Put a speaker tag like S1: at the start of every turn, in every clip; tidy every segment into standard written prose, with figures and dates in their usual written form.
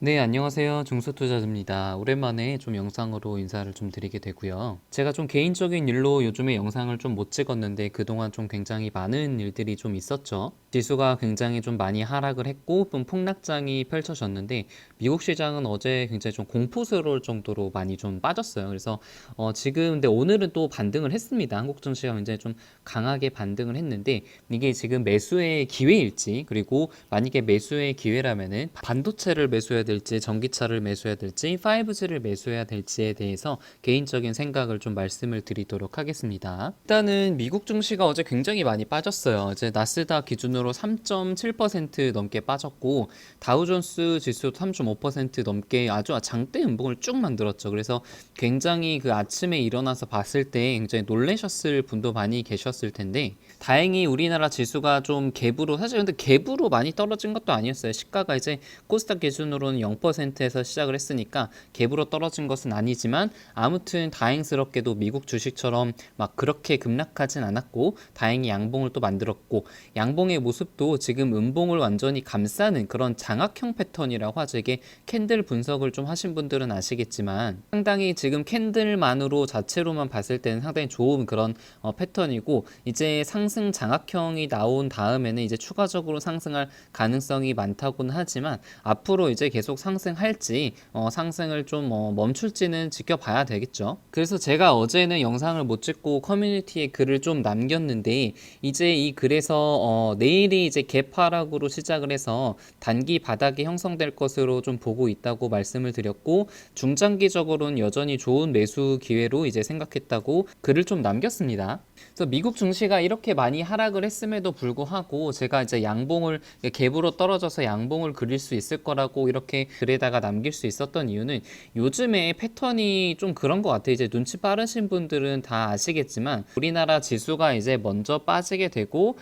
S1: 네, 안녕하세요. 중소투자자입니다. 오랜만에 좀 영상으로 인사를 좀 드리게 되고요. 제가 좀 개인적인 일로 요즘에 영상을 좀 못 찍었는데 그동안 좀 굉장히 많은 일들이 좀 있었죠. 지수가 굉장히 좀 많이 하락을 했고 좀 폭락장이 펼쳐졌는데 미국 시장은 어제 굉장히 좀 공포스러울 정도로 많이 좀 빠졌어요. 그래서 지금 근데 오늘은 또 반등을 했습니다. 한국 증시가 굉장히 좀 강하게 반등을 했는데 이게 지금 매수의 기회일지, 그리고 만약에 매수의 기회라면은 반도체를 매수해야 될지 전기차를 매수해야 될지 5G를 매수해야 될지에 대해서 개인적인 생각을 좀 말씀을 드리도록 하겠습니다. 일단은 미국 증시가 어제 굉장히 많이 빠졌어요. 어제 나스닥 기준으로 3.7% 넘게 빠졌고 다우존스 지수도 3.5% 넘게 아주 장대 음봉을 쭉 만들었죠. 그래서 굉장히 그 아침에 일어나서 봤을 때 굉장히 놀라셨을 분도 많이 계셨을 텐데, 다행히 우리나라 지수가 좀 갭으로, 사실 근데 갭으로 많이 떨어진 것도 아니었어요. 시가가 이제 코스닥 기준으로는 0%에서 시작을 했으니까 갭으로 떨어진 것은 아니지만, 아무튼 다행스럽게도 미국 주식처럼 막 그렇게 급락하진 않았고 다행히 양봉을 또 만들었고, 양봉의 모습도 지금 음봉을 완전히 감싸는 그런 장악형 패턴이라고 하죠. 이게 캔들 분석을 좀 하신 분들은 아시겠지만 상당히 지금 캔들만으로 자체로만 봤을 때는 상당히 좋은 그런 패턴이고, 이제 상승 장악형이 나온 다음에는 이제 추가적으로 상승할 가능성이 많다고는 하지만 앞으로 이제 계속 상승할지 상승을 좀 멈출지는 지켜봐야 되겠죠. 그래서 제가 어제는 영상을 못 찍고 커뮤니티에 글을 좀 남겼는데, 이제 이 글에서 내일이 이제 갭 하락으로 시작을 해서 단기 바닥이 형성될 것으로 좀 보고 있다고 말씀을 드렸고, 중장기적으로는 여전히 좋은 매수 기회로 이제 생각했다고 글을 좀 남겼습니다. 그래서 미국 증시가 이렇게 많이 하락을 했음에도 불구하고 제가 이제 양봉을, 갭으로 떨어져서 양봉을 그릴 수 있을 거라고 이렇게 글에다가 남길 수 있었던 이유는, 요즘에 패턴이 좀 그런 것 같아요. 이제 눈치 빠르신 분들은 다 아시겠지만 우리나라 지수가 이제 먼저 빠지게 되고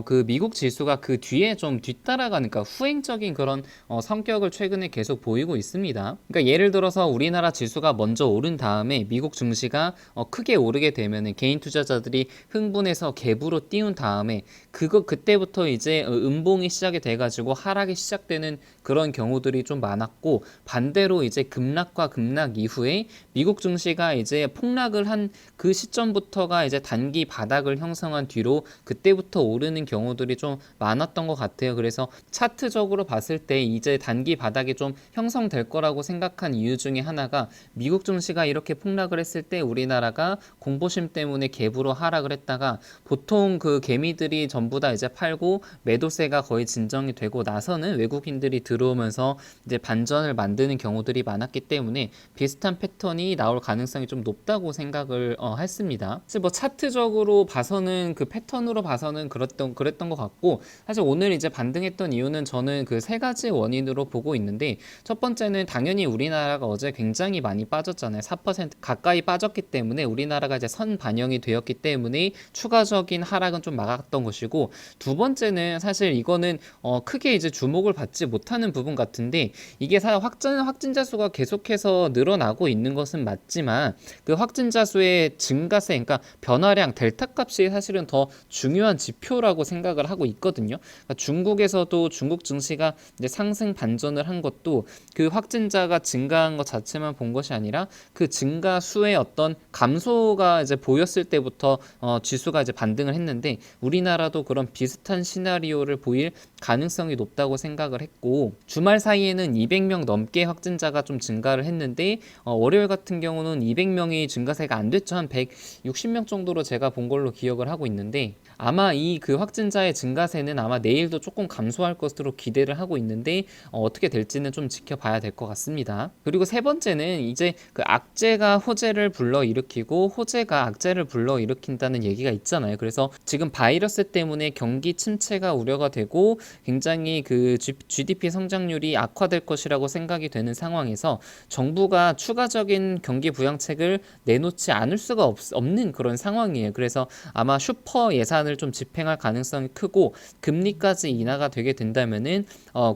S1: 그 미국 지수가 그 뒤에 좀 뒤따라가는, 그러니까 후행적인 그런 성격을 최근에 계속 보이고 있습니다. 그러니까 예를 들어서 우리나라 지수가 먼저 오른 다음에 미국 증시가 크게 오르게 되면은 개인 투자자들이 흥분해서 갭으로 띄운 다음에 그때부터 이제 음봉이 시작이 돼가지고 하락이 시작되는 그런 경우들이 좀 많았고, 반대로 이제 급락과 급락 이후에 미국 증시가 이제 폭락을 한 그 시점부터가 이제 단기 바닥을 형성한 뒤로 그때부터 오르는 경우들이 좀 많았던 것 같아요. 그래서 차트적으로 봤을 때 이제 단기 바닥이 좀 형성될 거라고 생각한 이유 중에 하나가, 미국 증시가 이렇게 폭락을 했을 때 우리나라가 공포심 때문에 갭으로 하락을 했다가 보통 그 개미들이 전부 다 이제 팔고 매도세가 거의 진정이 되고 나서는 외국인들이 들어오면서 이제 반전을 만드는 경우들이 많았기 때문에 비슷한 패턴이 나올 가능성이 좀 높다고 생각을 했습니다. 사실 뭐 차트적으로 봐서는, 그 패턴으로 봐서는 그랬던 것 같고, 사실 오늘 이제 반등했던 이유는 저는 그 세 가지 원인으로 보고 있는데, 첫 번째는 당연히 우리나라가 어제 굉장히 많이 빠졌잖아요. 4% 가까이 빠졌기 때문에 우리나라가 이제 선 반영이 되었기 때문에 추가적인 하락은 좀 막았던 것이고, 두 번째는 사실 이거는 크게 이제 주목을 받지 못하는 부분 같은데, 이게 사실 확진자 수가 계속해서 늘어나고 있는 것은 맞지만 그 확진자 수의 증가세, 그러니까 변화량 델타 값이 사실은 더 중요한 지표라고 생각을 하고 있거든요. 그러니까 중국에서도 중국 증시가 이제 상승 반전을 한 것도 그 확진자가 증가한 것 자체만 본 것이 아니라 그 증가 수의 어떤 감소가 이제 보였을 때부터 지수가 이제 반등을 했는데, 우리나라도 그런 비슷한 시나리오를 보일 가능성이 높다고 생각을 했고, 주말 사이에는 200명 넘게 확진자가 좀 증가를 했는데 월요일 같은 경우는 200명이 증가세가 안 됐죠. 한 160명 정도로 제가 본 걸로 기억을 하고 있는데, 아마 이 그 확진자의 증가세는 아마 내일도 조금 감소할 것으로 기대를 하고 있는데 어떻게 될지는 좀 지켜봐야 될 것 같습니다. 그리고 세 번째는 이제 그 악재가 호재를 불러일으키고 호재가 악재를 불러일으킨다는 얘기가 있잖아요. 그래서 지금 바이러스 때문에 경기 침체가 우려가 되고 굉장히 그 GDP 성장률이 악화될 것이라고 생각이 되는 상황에서 정부가 추가적인 경기 부양책을 내놓지 않을 수가 없는 그런 상황이에요. 그래서 아마 슈퍼 예산을 좀 집행할 가능성이 크고, 금리까지 인하가 되게 된다면은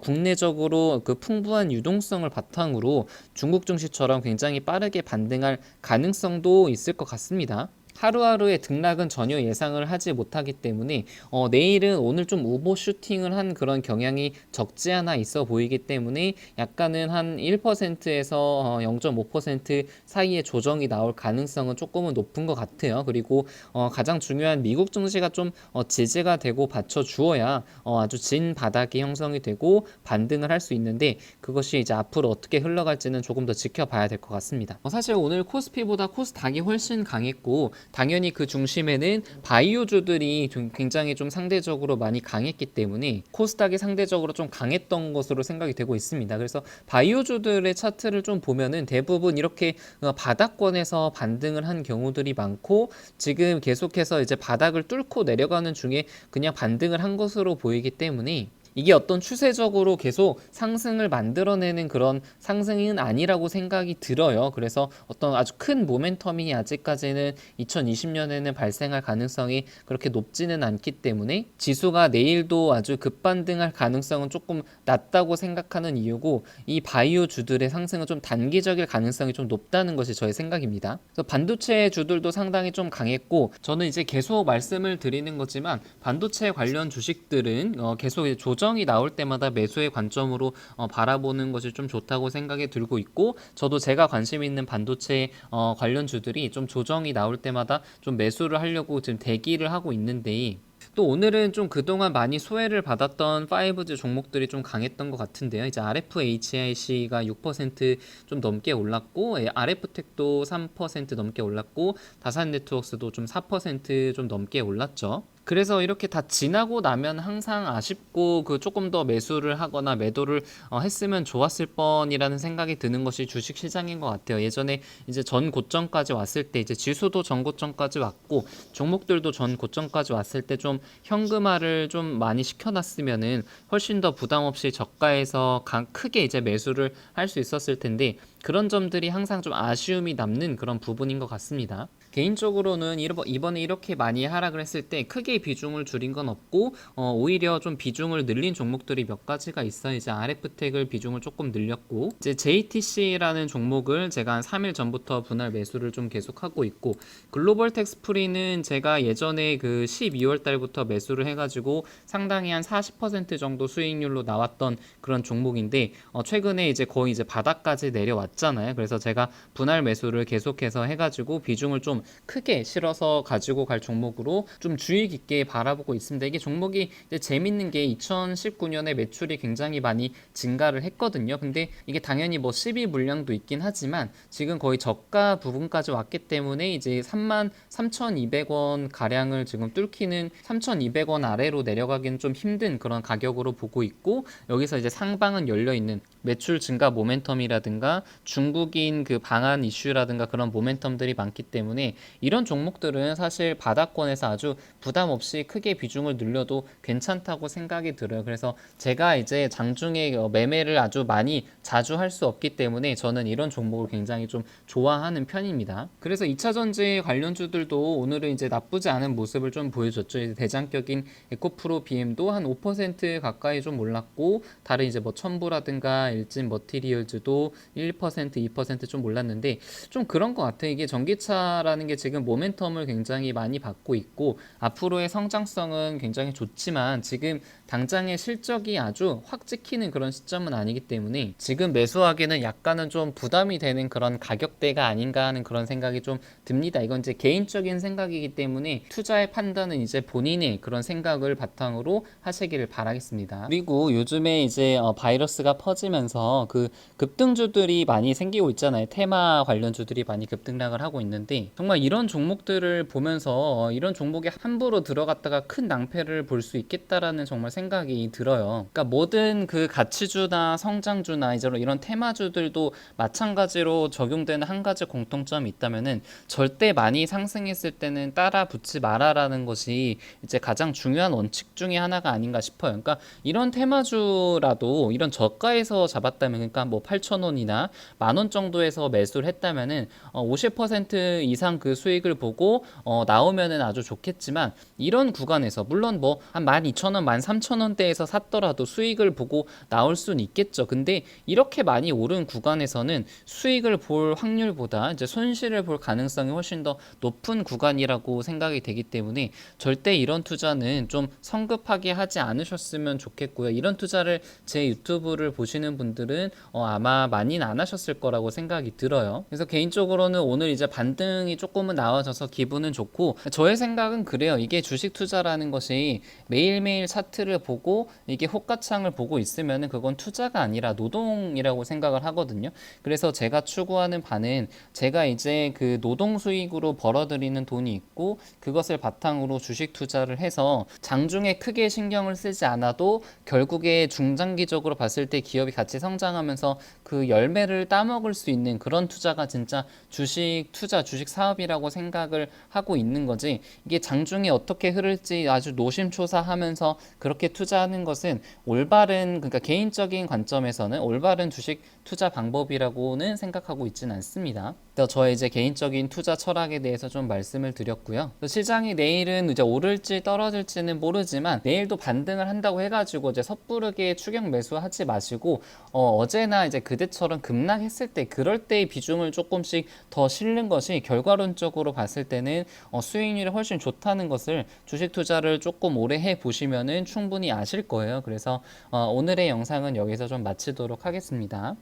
S1: 국내적으로 그 풍부한 유동성을 바탕으로 중국 증시처럼 굉장히 빠르게 반등할 가능성도 있을 것 같습니다. 하루하루의 등락은 전혀 예상을 하지 못하기 때문에 내일은 오늘 좀 오버슈팅을 한 그런 경향이 적지 않아 있어 보이기 때문에 약간은 한 1%에서 0.5% 사이의 조정이 나올 가능성은 조금은 높은 것 같아요. 그리고 가장 중요한 미국 증시가 좀 지지가 되고 받쳐주어야 아주 진 바닥이 형성이 되고 반등을 할 수 있는데, 그것이 이제 앞으로 어떻게 흘러갈지는 조금 더 지켜봐야 될 것 같습니다. 사실 오늘 코스피보다 코스닥이 훨씬 강했고, 당연히 그 중심에는 바이오주들이 굉장히 좀 상대적으로 많이 강했기 때문에 코스닥이 상대적으로 좀 강했던 것으로 생각이 되고 있습니다. 그래서 바이오주들의 차트를 좀 보면은 대부분 이렇게 바닥권에서 반등을 한 경우들이 많고, 지금 계속해서 이제 바닥을 뚫고 내려가는 중에 그냥 반등을 한 것으로 보이기 때문에 이게 어떤 추세적으로 계속 상승을 만들어내는 그런 상승은 아니라고 생각이 들어요. 그래서 어떤 아주 큰 모멘텀이 아직까지는 2020년에는 발생할 가능성이 그렇게 높지는 않기 때문에 지수가 내일도 아주 급반등할 가능성은 조금 낮다고 생각하는 이유고, 이 바이오 주들의 상승은 좀 단기적일 가능성이 좀 높다는 것이 저의 생각입니다. 그래서 반도체 주들도 상당히 좀 강했고, 저는 이제 계속 말씀을 드리는 거지만 반도체 관련 주식들은 계속 조정이 나올 때마다 매수의 관점으로 바라보는 것이 좀 좋다고 생각이 들고 있고, 저도 제가 관심 있는 반도체 관련 주들이 좀 조정이 나올 때마다 좀 매수를 하려고 지금 대기를 하고 있는데, 또 오늘은 좀 그동안 많이 소외를 받았던 5G 종목들이 좀 강했던 것 같은데요. 이제 RFHIC가 6% 넘게 올랐고, RF텍도 3% 넘게 올랐고, 다산네트워크스도 좀 4% 넘게 올랐죠. 그래서 이렇게 다 지나고 나면 항상 아쉽고, 그 조금 더 매수를 하거나 매도를 했으면 좋았을 뻔이라는 생각이 드는 것이 주식 시장인 것 같아요. 예전에 이제 전 고점까지 왔을 때, 이제 지수도 전 고점까지 왔고 종목들도 전 고점까지 왔을 때 좀 현금화를 좀 많이 시켜놨으면은 훨씬 더 부담 없이 저가에서 크게 이제 매수를 할 수 있었을 텐데, 그런 점들이 항상 좀 아쉬움이 남는 그런 부분인 것 같습니다. 개인적으로는 이번에 이렇게 많이 하락을 했을 때 크게 비중을 줄인 건 없고, 오히려 좀 비중을 늘린 종목들이 몇 가지가 있어요. 이제 RF텍을 비중을 조금 늘렸고, 이제 JTC라는 종목을 제가 한 3일 전부터 분할 매수를 좀 계속하고 있고, 글로벌 텍스프리는 제가 예전에 그 12월 달부터 매수를 해가지고 상당히 한 40% 정도 수익률로 나왔던 그런 종목인데, 최근에 이제 거의 이제 바닥까지 내려왔잖아요. 그래서 제가 분할 매수를 계속해서 해가지고 비중을 좀 크게 실어서 가지고 갈 종목으로 좀 주의 깊게 바라보고 있습니다. 이게 종목이 이제 재밌는 게 2019년에 매출이 굉장히 많이 증가를 했거든요. 근데 이게 당연히 뭐 12 물량도 있긴 하지만 지금 거의 저가 부분까지 왔기 때문에 이제 33,200원 가량을 지금 뚫기는 3,200원 아래로 내려가기는 좀 힘든 그런 가격으로 보고 있고, 여기서 이제 상방은 열려 있는 매출 증가 모멘텀이라든가 중국인 그 방한 이슈라든가 그런 모멘텀들이 많기 때문에 이런 종목들은 사실 바닥권에서 아주 부담 없이 크게 비중을 늘려도 괜찮다고 생각이 들어요. 그래서 제가 이제 장중에 매매를 아주 많이 자주 할 수 없기 때문에 저는 이런 종목을 굉장히 좀 좋아하는 편입니다. 그래서 2차전지 관련주들도 오늘은 이제 나쁘지 않은 모습을 좀 보여줬죠. 대장격인 에코프로 BM도 한 5% 가까이 좀 올랐고, 다른 이제 뭐 첨부라든가 일진 머티리얼즈도 1%, 2% 올랐는데, 좀 그런 것 같아요. 이게 전기차라는 게 지금 모멘텀을 굉장히 많이 받고 있고 앞으로의 성장성은 굉장히 좋지만, 지금 당장의 실적이 아주 확 찍히는 그런 시점은 아니기 때문에 지금 매수하기는 약간은 좀 부담이 되는 그런 가격대가 아닌가 하는 그런 생각이 좀 듭니다. 이건 이제 개인적인 생각이기 때문에 투자의 판단은 이제 본인의 그런 생각을 바탕으로 하시기를 바라겠습니다. 그리고 요즘에 이제 바이러스가 퍼지면서 그 급등주들이 많이 생기고 있잖아요. 테마 관련주들이 많이 급등락을 하고 있는데, 정말 이런 종목들을 보면서 이런 종목에 함부로 들어갔다가 큰 낭패를 볼 수 있겠다라는 정말 생각이 들어요. 그러니까 모든 그 가치주나 성장주나 이제 이런 테마주들도 마찬가지로 적용되는 한 가지 공통점이 있다면은, 절대 많이 상승했을 때는 따라 붙지 마라라는 것이 이제 가장 중요한 원칙 중에 하나가 아닌가 싶어요. 그러니까 이런 테마주라도 이런 저가에서 잡았다면, 그러니까 뭐 8,000원이나 10,000원 정도에서 매수를 했다면은 50% 이상 그 수익을 보고 나오면은 아주 좋겠지만, 이런 구간에서 물론 뭐 한 12,000원, 13,000원대에서 샀더라도 수익을 보고 나올 수는 있겠죠. 근데 이렇게 많이 오른 구간에서는 수익을 볼 확률보다 이제 손실을 볼 가능성이 훨씬 더 높은 구간이라고 생각이 되기 때문에 절대 이런 투자는 좀 성급하게 하지 않으셨으면 좋겠고요. 이런 투자를 제 유튜브를 보시는 분들은 아마 많이는 안 하셨을 거라고 생각이 들어요. 그래서 개인적으로는 오늘 이제 반등이 조금은 나와져서 기분은 좋고, 저의 생각은 그래요. 이게 주식 투자라는 것이 매일매일 차트를 보고 이게 호가창을 보고 있으면은 그건 투자가 아니라 노동이라고 생각을 하거든요. 그래서 제가 추구하는 바는, 제가 이제 그 노동 수익으로 벌어들이는 돈이 있고 그것을 바탕으로 주식 투자를 해서 장중에 크게 신경을 쓰지 않아도 결국에 중장기적으로 봤을 때 기업이 같이 성장하면서 그 열매를 따먹을 수 있는 그런 투자가 진짜 주식 투자, 주식 사업이라고 생각을 하고 있는 거지, 이게 장중에 어떻게 흐를지 아주 노심초사하면서 그렇게 투자하는 것은 올바른, 그러니까 개인적인 관점에서는 올바른 주식 투자 방법이라고는 생각하고 있지는 않습니다. 그래서 저의 이제 개인적인 투자 철학에 대해서 좀 말씀을 드렸고요. 시장이 내일은 이제 오를지 떨어질지는 모르지만 내일도 반등을 한다고 해가지고 이제 섣부르게 추격 매수하지 마시고, 어제나 이제 그때처럼 급락했을 때, 그럴 때의 비중을 조금씩 더 실는 것이 결과론적으로 봤을 때는 수익률이 훨씬 좋다는 것을 주식 투자를 조금 오래 해 보시면은 충분히 아실 거예요. 그래서 오늘의 영상은 여기서 좀 마치도록 하겠습니다.